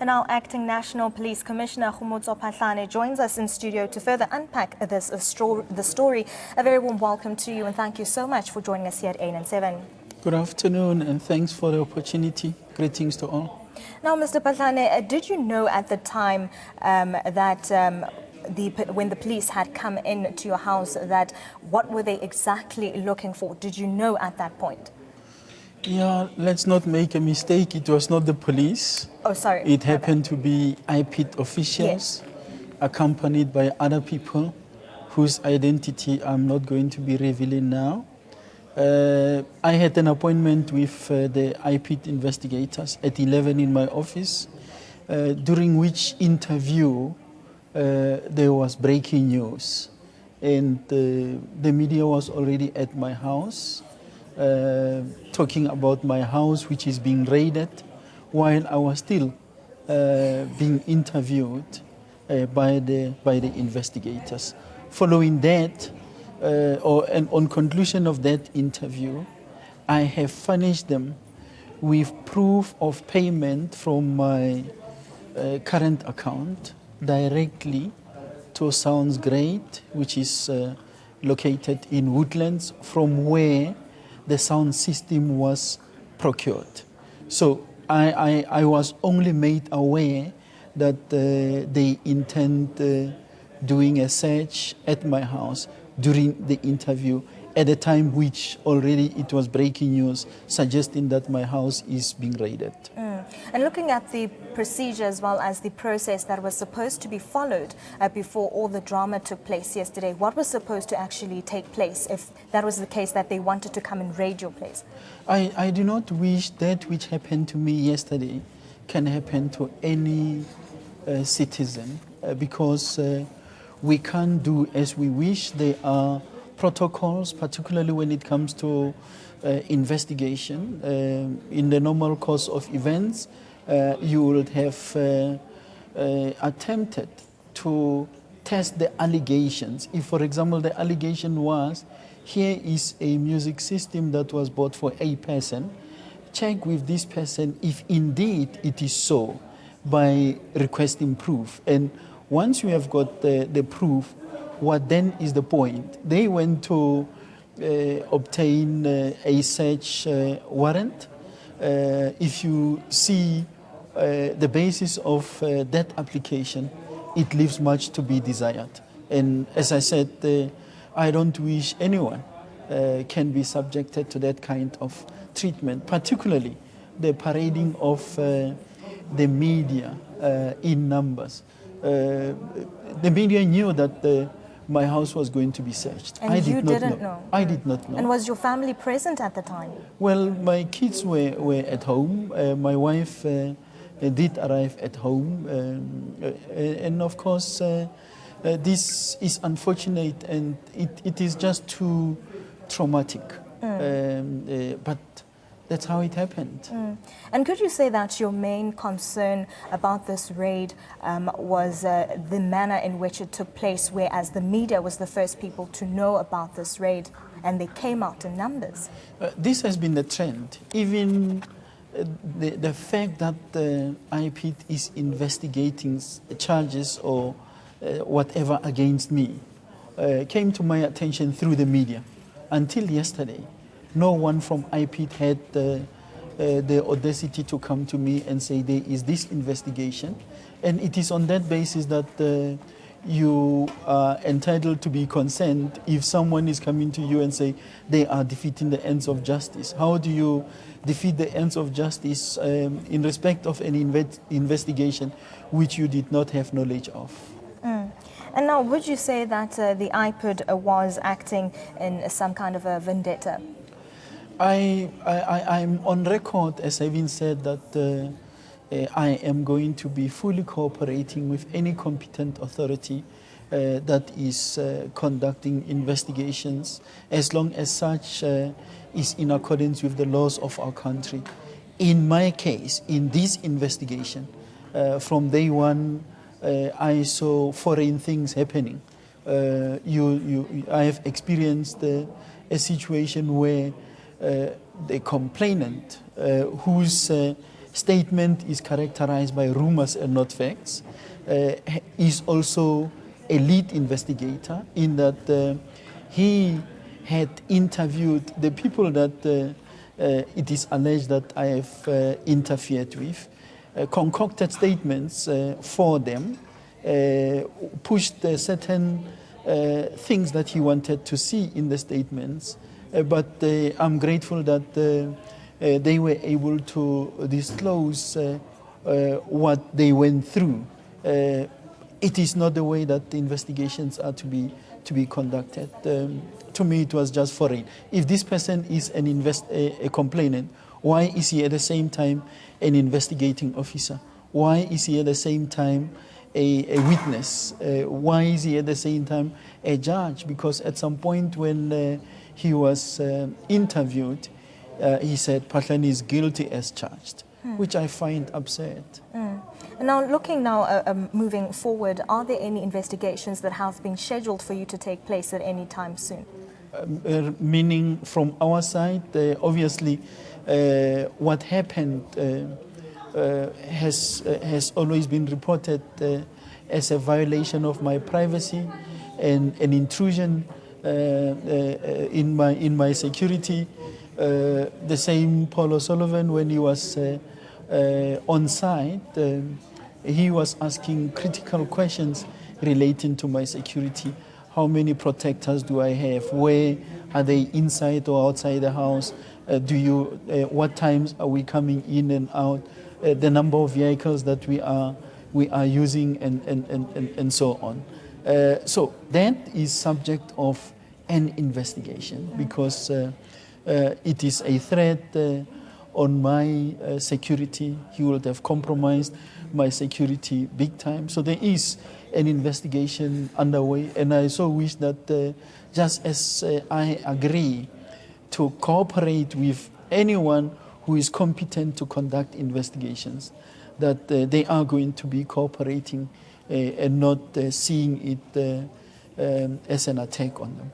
And our Acting National Police Commissioner Gen Phahlane joins us in studio to further unpack the story. A very warm welcome to you and thank you so much for joining us here at 8 and 7. Good afternoon and thanks for the opportunity. Greetings to all. Now, Mr. Phahlane, did you know at the time that when the police had come into your house, that what were they exactly looking for? Did you know at that point? Yeah, let's not make a mistake. It was not the police. Oh, sorry. It happened to be IPIT officials, accompanied by other people whose identity I'm not going to be revealing now. I had an appointment with the IPIT investigators at 11 in my office, during which interview there was breaking news. And the media was already at my house, talking about my house, which is being raided, while I was still being interviewed by the investigators. Following that, and on conclusion of that interview, I have furnished them with proof of payment from my current account directly to Sounds Great, which is located in Woodlands, from where the sound system was procured. So I was only made aware that they intend doing a search at my house during the interview, at a time which already it was breaking news suggesting that my house is being raided. And looking at the procedure as well as the process that was supposed to be followed before all the drama took place yesterday, what was supposed to actually take place if that was the case, that they wanted to come and raid your place? I do not wish that which happened to me yesterday can happen to any citizen, because we can't do as we wish. There are protocols, particularly when it comes to investigation. In the normal course of events, you would have attempted to test the allegations. If, for example, the allegation was, here is a music system that was bought for a person, check with this person if indeed it is so by requesting proof. And once you have got the proof, what then is the point? They went to obtain a search warrant. If you see the basis of that application, it leaves much to be desired. And as I said, I don't wish anyone can be subjected to that kind of treatment, particularly the parading of the media in numbers. The media knew that my house was going to be searced. And you didn't know? I did not know. And was your family present at the time? Well, my kids were at home. My wife did arrive at home. And of course, this is unfortunate and it is just too traumatic. But that's how it happened. And could you say that your main concern about this raid was the manner in which it took place, whereas the media was the first people to know about this raid and they came out in numbers? This has been the trend. Even the fact that the IPIT is investigating charges or whatever against me came to my attention through the media. Until yesterday, no one from IPIT had the audacity to come to me and say there is this investigation. And it is on that basis that you are entitled to be concerned if someone is coming to you and say they are defeating the ends of justice. How do you defeat the ends of justice in respect of an investigation which you did not have knowledge of? And now, would you say that the IPIT was acting in some kind of a vendetta? I'm on record as having said that I am going to be fully cooperating with any competent authority that is conducting investigations, as long as such is in accordance with the laws of our country. In my case, in this investigation, from day one, I saw foreign things happening. I have experienced a situation where the complainant, whose statement is characterized by rumors and not facts. Is also a lead investigator in that he had interviewed the people that it is alleged that I have interfered with, concocted statements for them, pushed certain things that he wanted to see in the statements. But I'm grateful that they were able to disclose what they went through. It is not the way that the investigations are to be conducted. To me, it was just foreign. If this person is a complainant, why is he at the same time an investigating officer? Why is he at the same time a witness? Why is he at the same time a judge? Because at some point when he was interviewed, he said Phahlane is guilty as charged, which I find absurd. And now, moving forward, are there any investigations that have been scheduled for you to take place at any time soon? Meaning from our side, obviously, what happened has always been reported as a violation of my privacy and an intrusion in my security. The same Paul O'Sullivan, when he was on site, he was asking critical questions relating to my security. How many protectors do I have? Where are they, inside or outside the house? What times are we coming in and out? The number of vehicles that we are using, and so on. So that is subject of an investigation because it is a threat on my security. He would have compromised my security big time. So there is an investigation underway, and I so wish that just as I agree to cooperate with anyone who is competent to conduct investigations, that they are going to be cooperating and not seeing it as an attack on them.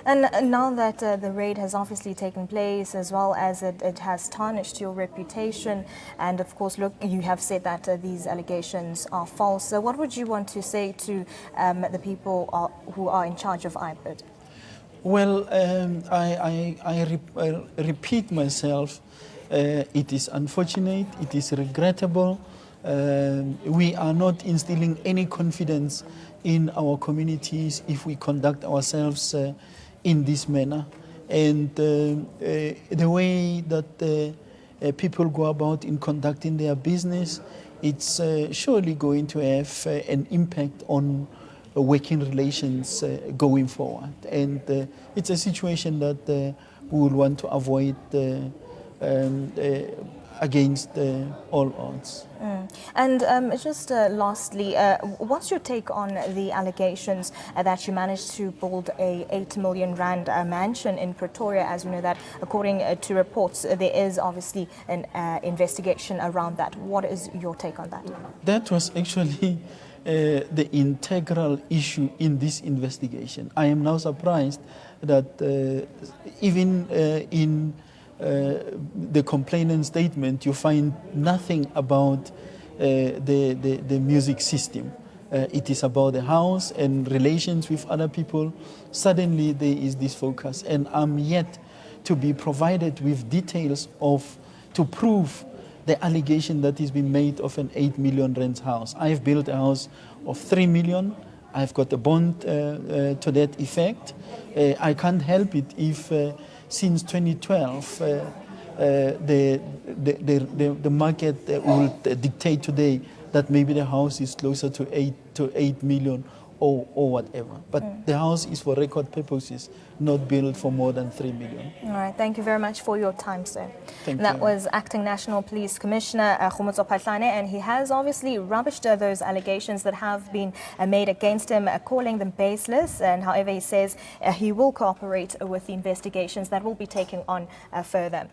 And now that the raid has obviously taken place, as well as it has tarnished your reputation, and of course, look, you have said that these allegations are false. So what would you want to say to the people who are in charge of IPID? Well, I repeat myself. It is unfortunate. It is regrettable. We are not instilling any confidence in our communities if we conduct ourselves in this manner. And the way that people go about in conducting their business, it's surely going to have an impact on working relations going forward. And it's a situation that we will want to avoid against all odds. And just lastly, what's your take on the allegations that you managed to build a 8 million rand mansion in Pretoria? As we know that, according to reports, there is obviously an investigation around that. What is your take on that? That was actually the integral issue in this investigation. I am now surprised that even in the complainant statement, you find nothing about the music system. It is about the house and relations with other people. Suddenly there is this focus, and I'm yet to be provided with details to prove the allegation that is being made of an 8 million rand house. I've built a house of 3 million. I've got a bond to that effect. I can't help it if since 2012, the market will dictate today that maybe the house is closer to 8 million or whatever. But the house is for record purposes, not built for more than 3 million. All right. Thank you very much for your time, sir. Thank you. That was Acting National Police Commissioner Gen Phahlane, and he has obviously rubbished those allegations that have been made against him, calling them baseless. And however, he says he will cooperate with the investigations that will be taken on further.